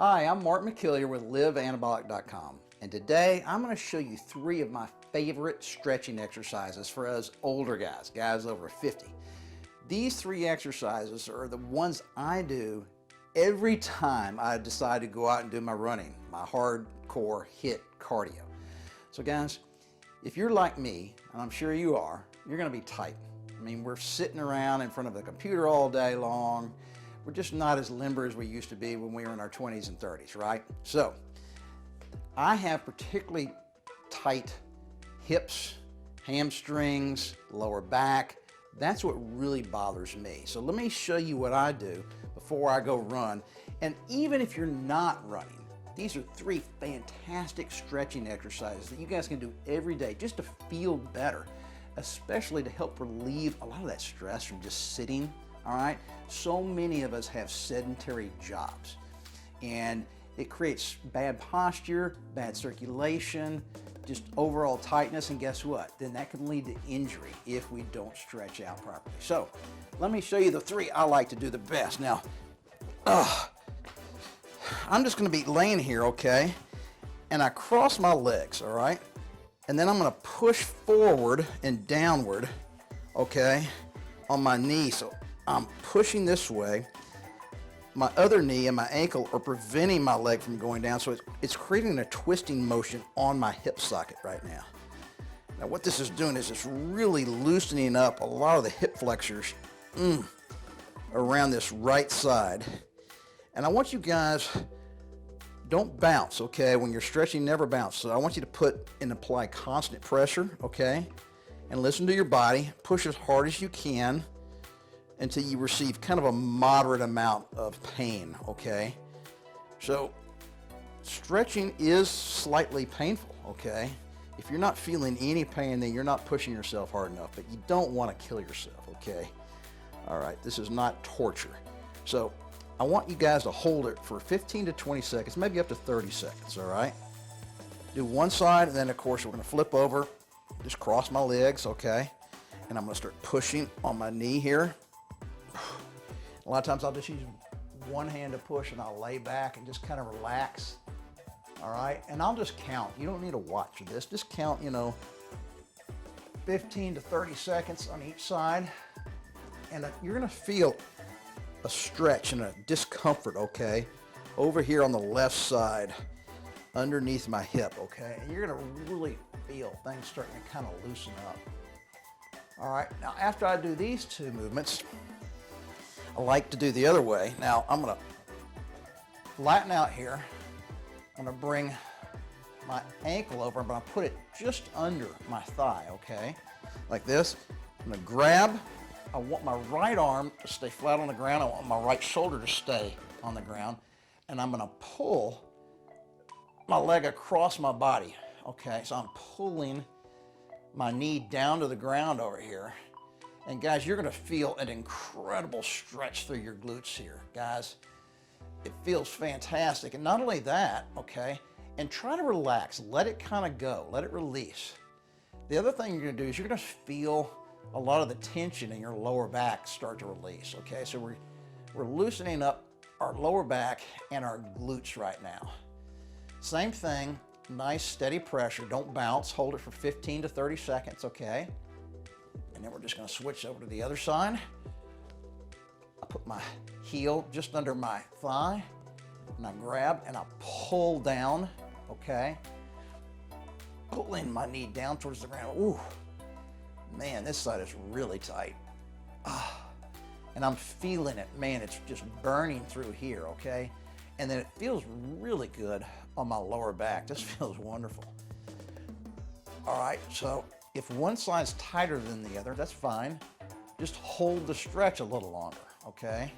Hi, I'm Mark McKillier with liveanabolic.com, and today I'm going to show you 3 of my favorite stretching exercises for us older guys over 50. These 3 exercises are the ones I do every time I decide to go out and do my running, my hardcore HIIT cardio. So guys, if you're like me, and I'm sure you are, you're going to be tight. I mean, we're sitting around in front of the computer all day long. We're just not as limber as we used to be when we were in our 20s and 30s, right? So I have particularly tight hips, hamstrings, lower back. That's what really bothers me. So let me show you what I do before I go run. And even if you're not running, these are 3 fantastic stretching exercises that you guys can do every day just to feel better, especially to help relieve a lot of that stress from just sitting. All right, so many of us have sedentary jobs, and it creates bad posture, bad circulation, just overall tightness, and guess what? Then that can lead to injury if we don't stretch out properly. So let me show you the 3 I like to do the best. Now, I'm just going to be laying here, okay, and I cross my legs, all right, and then I'm going to push forward and downward, okay, on my knee. So I'm pushing this way. My other knee and my ankle are preventing my leg from going down, so it's creating a twisting motion on my hip socket right now. Now what this is doing is it's really loosening up a lot of the hip flexors around this right side. And I want you guys, don't bounce, okay? When you're stretching, never bounce. So I want you to put and apply constant pressure, okay? And listen to your body. Push as hard as you can until you receive kind of a moderate amount of pain, okay? So stretching is slightly painful, okay? If you're not feeling any pain, then you're not pushing yourself hard enough, but you don't want to kill yourself, okay? All right, this is not torture. So I want you guys to hold it for 15 to 20 seconds, maybe up to 30 seconds, all right? Do one side, and then of course we're gonna flip over, just cross my legs, okay? And I'm gonna start pushing on my knee here. A lot of times I'll just use one hand to push and I'll lay back and just kind of relax. All right, and I'll just count. You don't need to watch this. Just count, 15 to 30 seconds on each side. And you're gonna feel a stretch and a discomfort, okay? Over here on the left side, underneath my hip, okay? And you're gonna really feel things starting to kind of loosen up. All right, now after I do these 2 movements, I like to do the other way. Now I'm gonna flatten out here. I'm gonna bring my ankle over, but I'm gonna put it just under my thigh, okay? Like this. I'm gonna grab, I want my right arm to stay flat on the ground. I want my right shoulder to stay on the ground. And I'm gonna pull my leg across my body, okay? So I'm pulling my knee down to the ground over here. And guys, you're gonna feel an incredible stretch through your glutes here. Guys, it feels fantastic. And not only that, okay, and try to relax, let it kind of go, let it release. The other thing you're gonna do is you're gonna feel a lot of the tension in your lower back start to release, okay? So we're loosening up our lower back and our glutes right now. Same thing, nice steady pressure, don't bounce, hold it for 15 to 30 seconds, okay? And then we're just gonna switch over to the other side. I put my heel just under my thigh, and I grab and I pull down, okay? Pulling my knee down towards the ground. Ooh, man, this side is really tight. And I'm feeling it, man, it's just burning through here, okay? And then it feels really good on my lower back. This feels wonderful. All right, so if one side's tighter than the other, that's fine. Just hold the stretch a little longer, okay?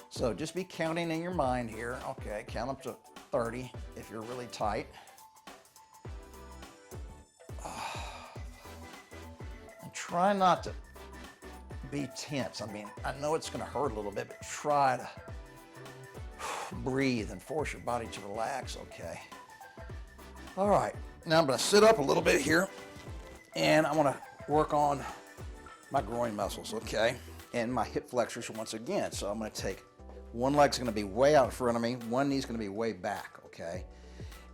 So just be counting in your mind here. Okay, count up to 30 if you're really tight. And try not to be tense. I mean, I know it's gonna hurt a little bit, but try to breathe and force your body to relax, okay? All right. Now I'm going to sit up a little bit here, and I want to work on my groin muscles, okay? And my hip flexors once again. So I'm going to take One leg's gonna be way out in front of me, one knee's gonna be way back, okay?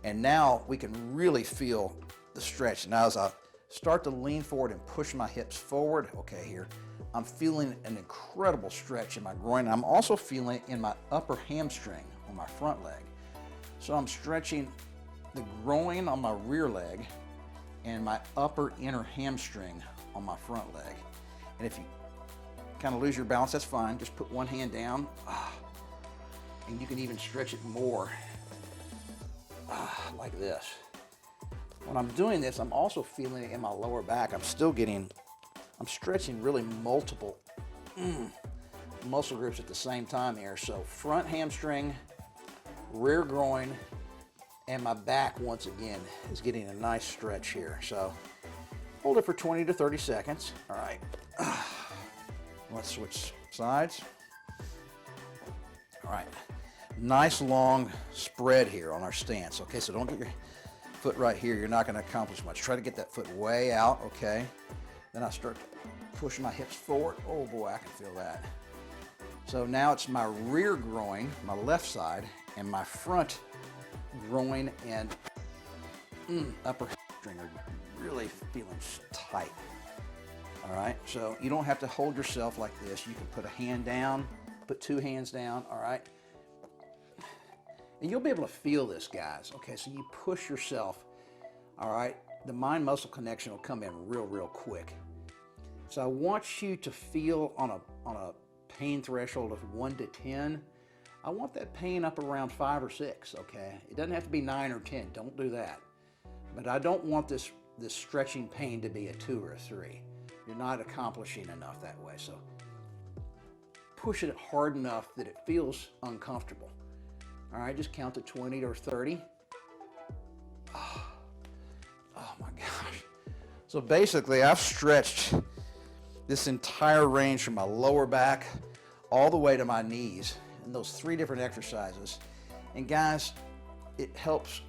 And now we can really feel the stretch. Now as I start to lean forward and push my hips forward, okay, here, I'm feeling an incredible stretch in my groin. I'm also feeling it in my upper hamstring on my front leg. So I'm stretching the groin on my rear leg and my upper inner hamstring on my front leg. And if you kind of lose your balance, that's fine. Just put one hand down, and you can even stretch it more, like this. When I'm doing this, I'm also feeling it in my lower back. I'm stretching really multiple muscle groups at the same time here. So front hamstring, rear groin, and my back once again is getting a nice stretch here. So hold it for 20 to 30 seconds. All right, let's switch sides. All right, nice long spread here on our stance. Okay, so don't get your foot right here. You're not going to accomplish much. Try to get that foot way out, okay? Then I start pushing my hips forward. Oh boy, I can feel that. So now it's my rear groin, my left side, and my front groin and upper hamstring are really feeling tight. All right, so you don't have to hold yourself like this. You can put a hand down, put two hands down, all right? And you'll be able to feel this, guys. Okay, so you push yourself, all right? The mind-muscle connection will come in real quick. So I want you to feel on a pain threshold of 1 to 10. I want that pain up around 5 or 6, okay? It doesn't have to be 9 or 10, don't do that. But I don't want this stretching pain to be a 2 or a 3. You're not accomplishing enough that way, so push it hard enough that it feels uncomfortable. All right, just count to 20 or 30. Oh my gosh. So basically, I've stretched this entire range from my lower back all the way to my knees in those 3 different exercises. And guys, it helps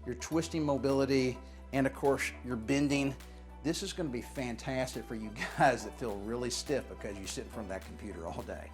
your twisting mobility and of course your bending. This is going to be fantastic for you guys that feel really stiff because you sit in front of that computer all day.